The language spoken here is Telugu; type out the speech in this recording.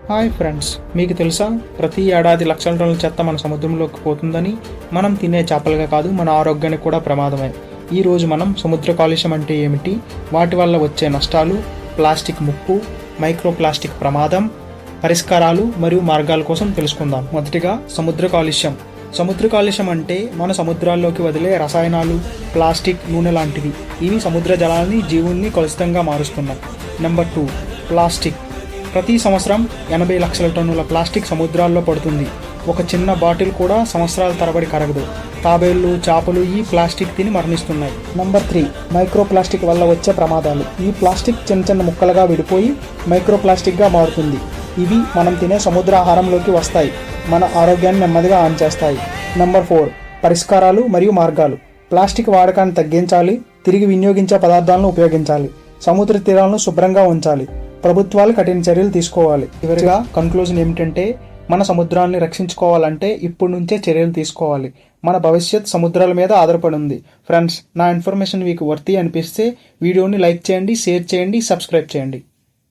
హాయ్ ఫ్రెండ్స్, మీకు తెలుసా ప్రతి ఏడాది లక్షల టన్నుల చెత్త మన సముద్రంలోకి పోతుందని? మనం తినే చేపలుగా కాదు, మన ఆరోగ్యానికి కూడా ప్రమాదమే. ఈరోజు మనం సముద్ర కాలుష్యం అంటే ఏమిటి, వాటి వల్ల వచ్చే నష్టాలు, ప్లాస్టిక్ ముప్పు, మైక్రో ప్లాస్టిక్ ప్రమాదం, పరిష్కారాలు మరియు మార్గాల కోసం తెలుసుకుందాం. మొదటిగా సముద్ర కాలుష్యం. సముద్ర కాలుష్యం అంటే మన సముద్రాల్లోకి వదిలే రసాయనాలు, ప్లాస్టిక్, నూనె లాంటివి. ఇవి సముద్ర జలాన్ని, జీవుల్ని కలుషితంగా మారుస్తున్నాయి. Number 2, plastic. ప్రతి సంవత్సరం 80 లక్షల టన్నుల ప్లాస్టిక్ సముద్రాల్లో పడుతుంది. ఒక చిన్న బాటిల్ కూడా సంవత్సరాల తరబడి కరగదు. తాబేళ్లు, చేపలు ఈ ప్లాస్టిక్ తిని మరణిస్తున్నాయి. నంబర్ 3, మైక్రో ప్లాస్టిక్ వల్ల వచ్చే ప్రమాదాలు. ఈ ప్లాస్టిక్ చిన్న చిన్న ముక్కలుగా విడిపోయి మైక్రో ప్లాస్టిక్గా మారుతుంది. ఇవి మనం తినే సముద్ర ఆహారంలోకి వస్తాయి, మన ఆరోగ్యాన్ని నెమ్మదిగా హాని చేస్తాయి. నంబర్ 4, పరిష్కారాలు మరియు మార్గాలు. ప్లాస్టిక్ వాడకాన్ని తగ్గించాలి, తిరిగి వినియోగించే పదార్థాలను ఉపయోగించాలి, సముద్ర తీరాలను శుభ్రంగా ఉంచాలి, ప్రభుత్వాలు కఠిన చర్యలు తీసుకోవాలి. చివరిగా కన్క్లూజన్ ఏమిటంటే, మన సముద్రాన్ని రక్షించుకోవాలంటే ఇప్పటి నుంచే చర్యలు తీసుకోవాలి. మన భవిష్యత్ సముద్రాల మీద ఆధారపడి ఉంది. ఫ్రెండ్స్, నా ఇన్ఫర్మేషన్ మీకు వర్తి అనిపిస్తే వీడియోని లైక్ చేయండి, షేర్ చేయండి, సబ్స్క్రైబ్ చేయండి.